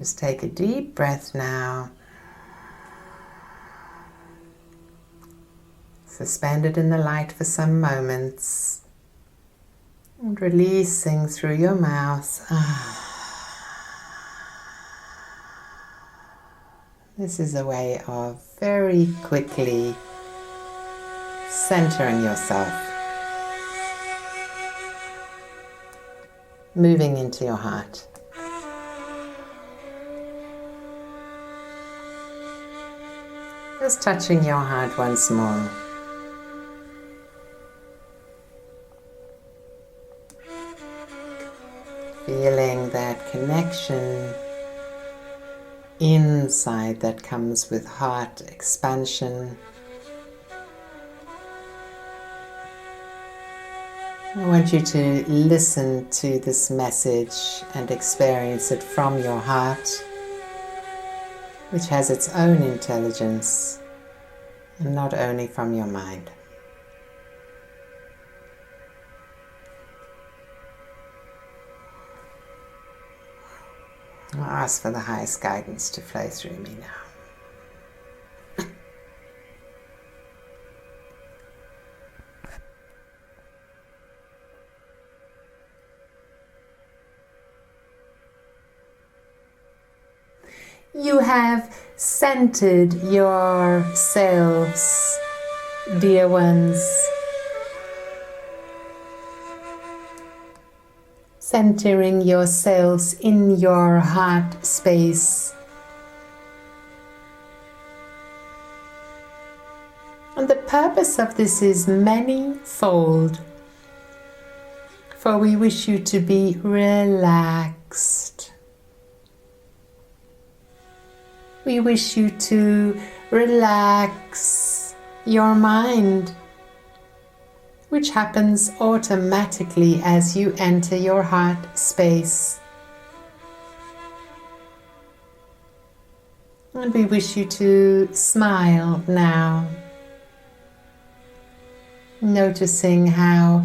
Just take a deep breath now. Suspended in the light for some moments. And releasing through your mouth. This is a way of very quickly centering yourself. Moving into your heart. Just touching your heart once more. Feeling that connection inside that comes with heart expansion. I want you to listen to this message and experience it from your heart, which has its own intelligence, and not only from your mind. I'll ask for the highest guidance to flow through me now. You have centered yourselves, dear ones. Centering yourselves in your heart space. And the purpose of this is many-fold. For we wish you to be relaxed. We wish you to relax your mind, which happens automatically as you enter your heart space. And we wish you to smile now, noticing how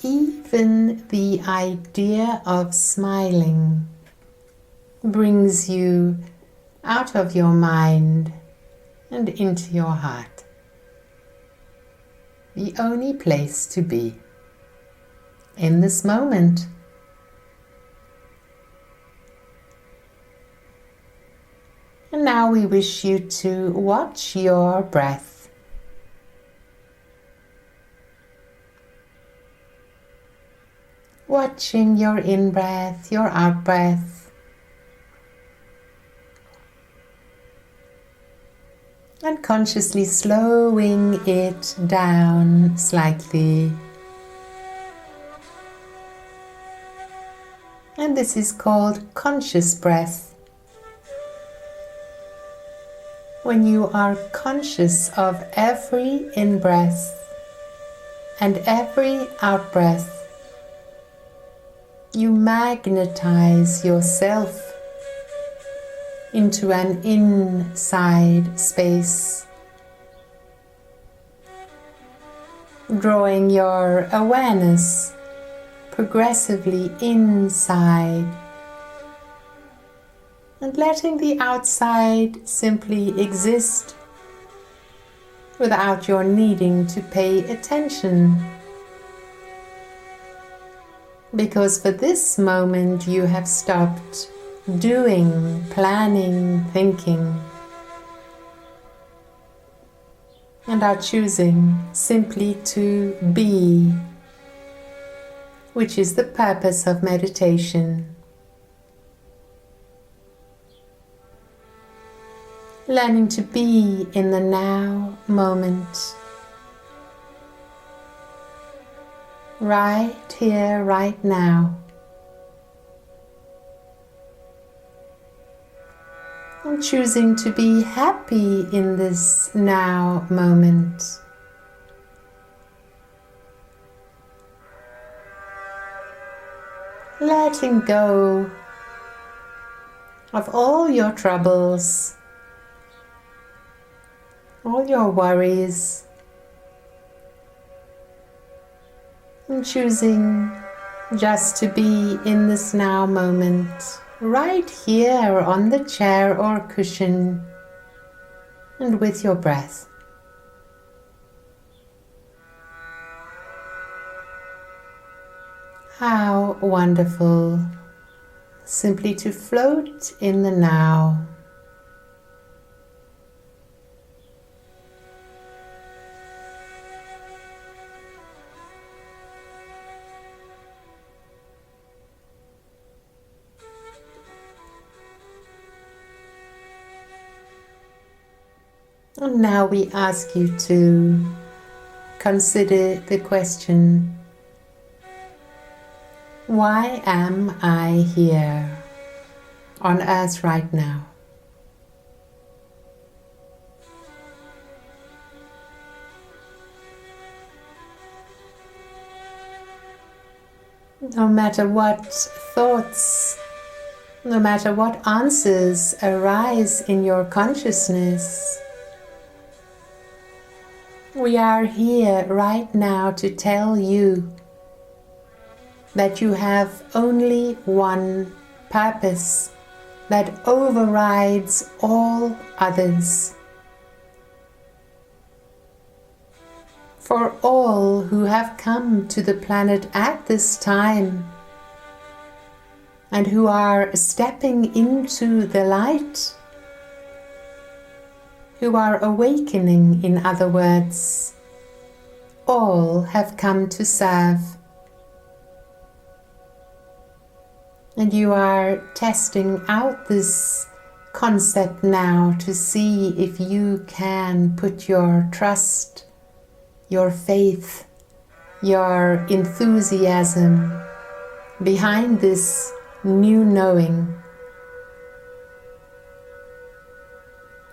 even the idea of smiling brings you out of your mind and into your heart. The only place to be in this moment. And now we wish you to watch your breath. Watching your in-breath, your out-breath. And consciously slowing it down slightly. And this is called conscious breath. When you are conscious of every in-breath and every out-breath, you magnetize yourself into an inside space, drawing your awareness progressively inside and letting the outside simply exist without your needing to pay attention. Because for this moment you have stopped doing, planning, thinking, and are choosing simply to be, which is the purpose of meditation. Learning to be in the now moment, right here, right now. I'm choosing to be happy in this now moment. Letting go of all your troubles, all your worries, and choosing just to be in this now moment right here on the chair or cushion and with your breath. How wonderful simply to float in the now. And now we ask you to consider the question, why am I here on earth right now? No matter what thoughts, no matter what answers arise in your consciousness, we are here right now to tell you that you have only one purpose that overrides all others. For all who have come to the planet at this time and who are stepping into the light, who are awakening, in other words, all have come to serve. And you are testing out this concept now to see if you can put your trust, your faith, your enthusiasm behind this new knowing.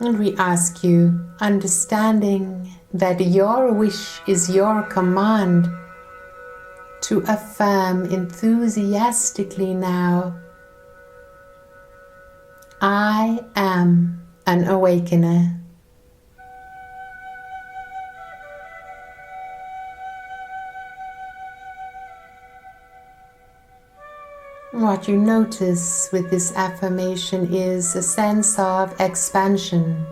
And we ask you, understanding that your wish is your command, to affirm enthusiastically now, I am an awakener. What you notice with this affirmation is a sense of expansion.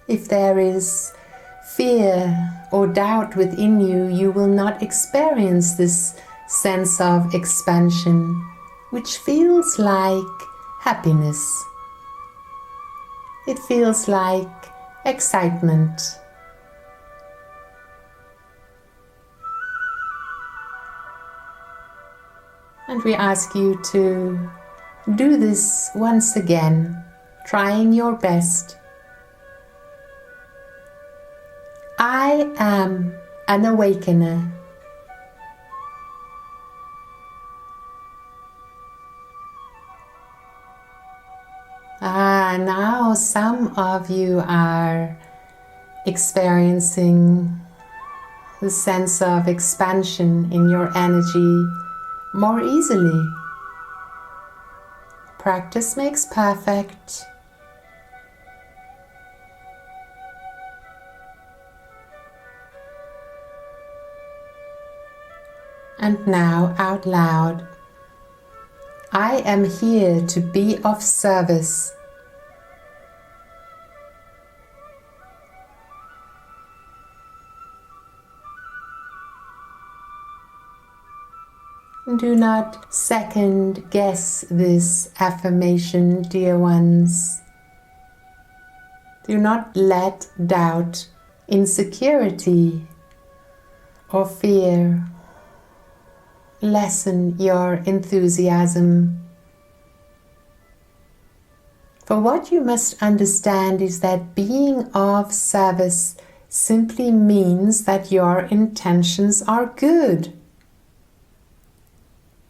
If there is fear or doubt within you, you will not experience this sense of expansion, which feels like happiness. It feels like excitement. And we ask you to do this once again, trying your best. I am an awakener. Now some of you are experiencing the sense of expansion in your energy more easily. Practice makes perfect. And now, out loud, I am here to be of service. Do not second guess this affirmation, dear ones. Do not let doubt, insecurity, or fear lessen your enthusiasm. For what you must understand is that being of service simply means that your intentions are good.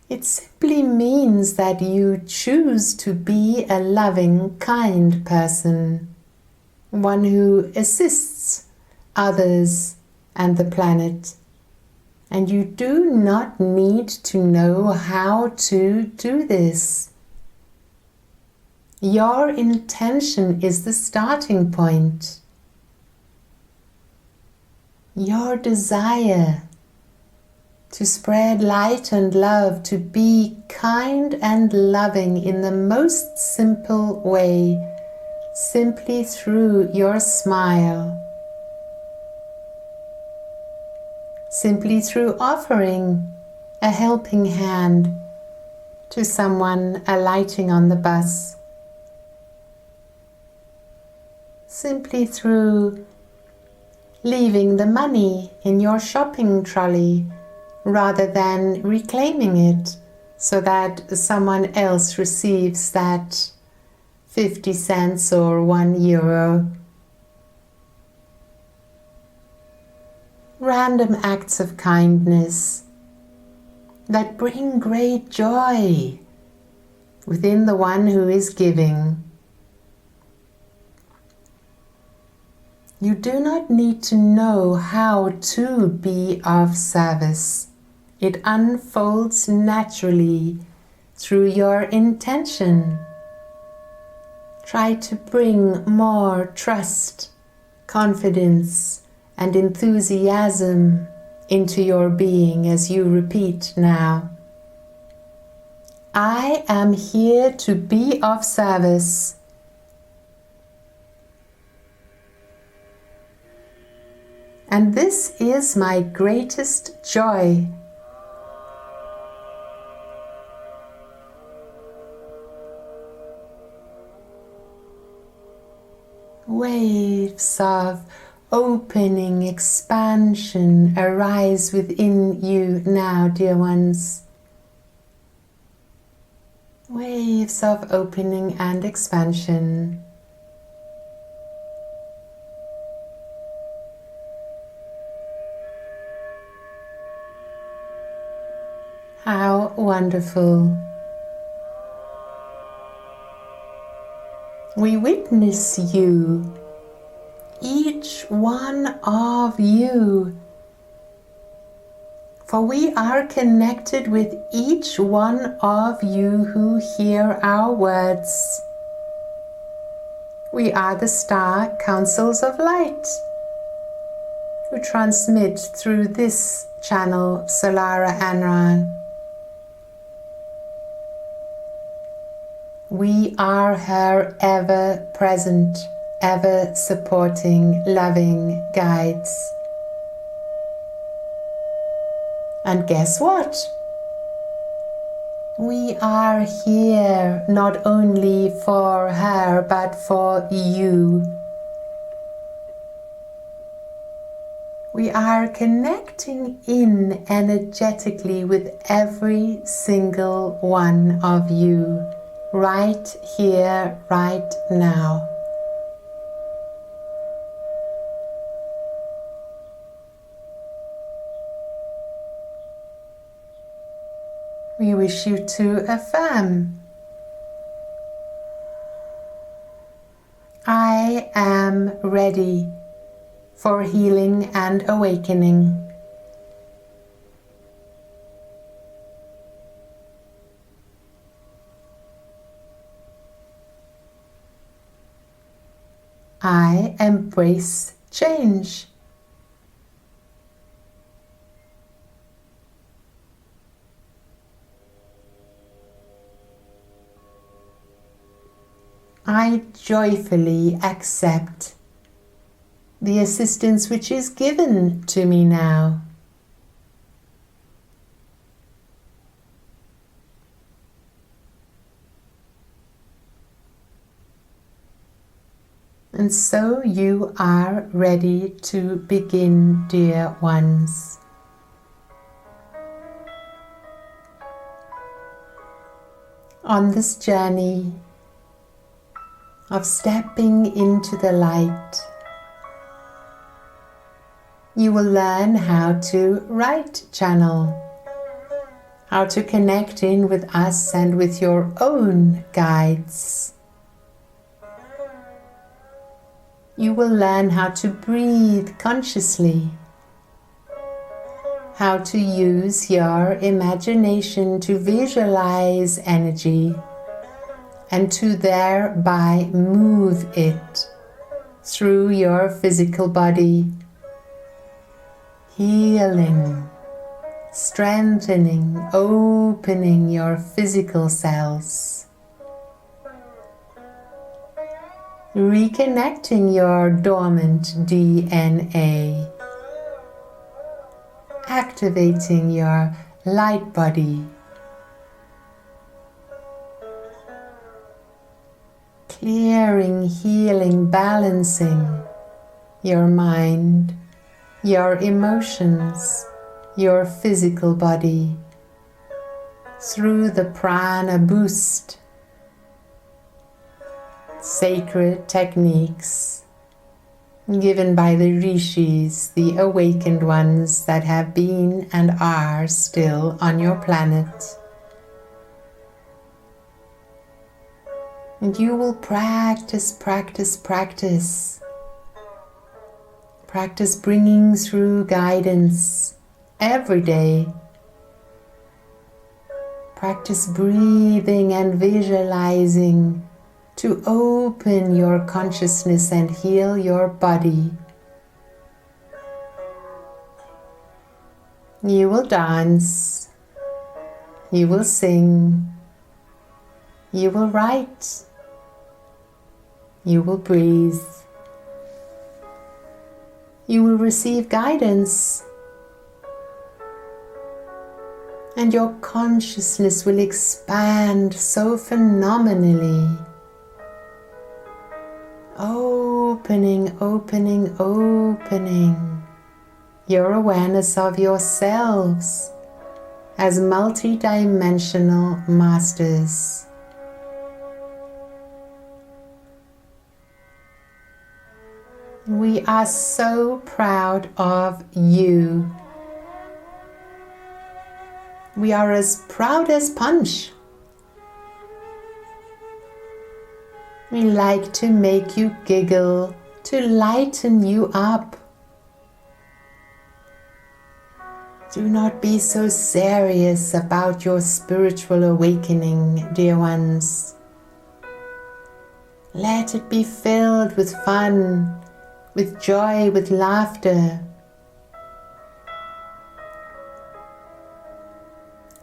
It simply means that you choose to be a loving, kind person, one who assists others and the planet. And you do not need to know how to do this. Your intention is the starting point. Your desire to spread light and love, to be kind and loving in the most simple way, simply through your smile, simply through offering a helping hand to someone alighting on the bus, simply through leaving the money in your shopping trolley rather than reclaiming it so that someone else receives that 50 cents or €1. Random acts of kindness that bring great joy within the one who is giving. You do not need to know how to be of service. It unfolds naturally through your intention. Try to bring more trust, confidence, and enthusiasm into your being as you repeat now. I am here to be of service. And this is my greatest joy. Waves of opening, expansion arise within you now, dear ones. Waves of opening and expansion. How wonderful. We witness you, each one of you, for we are connected with each one of you who hear our words. We are the star councils of light who transmit through this channel, Solara An-Ra. We are her ever-present, ever-supporting, loving guides. And guess what? We are here not only for her, but for you. We are connecting in energetically with every single one of you. Right here, right now. We wish you to affirm. I am ready for healing and awakening. I embrace change. I joyfully accept the assistance which is given to me now. And so you are ready to begin, dear ones. On this journey of stepping into the light, you will learn how to right channel, how to connect in with us and with your own guides. You will learn how to breathe consciously, how to use your imagination to visualize energy and to thereby move it through your physical body, healing, strengthening, opening your physical cells, reconnecting your dormant DNA, activating your light body, clearing, healing, balancing your mind, your emotions, your physical body through the prana boost, sacred techniques given by the rishis, the awakened ones that have been and are still on your planet. And you will practice bringing through guidance every day. Practice breathing and visualizing to open your consciousness and heal your body. You will dance, you will sing, you will write, you will breathe, you will receive guidance, and your consciousness will expand so phenomenally. Opening, opening, opening your awareness of yourselves as multidimensional masters. We are so proud of you. We are as proud as punch. We like to make you giggle, to lighten you up. Do not be so serious about your spiritual awakening, dear ones. Let it be filled with fun, with joy, with laughter.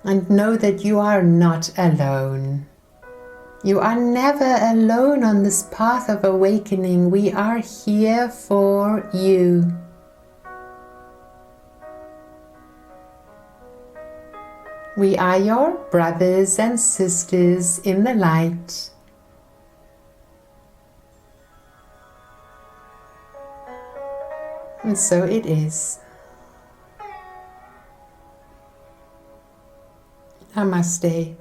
And know that you are not alone. You are never alone on this path of awakening. We are here for you. We are your brothers and sisters in the light. And so it is. Namaste.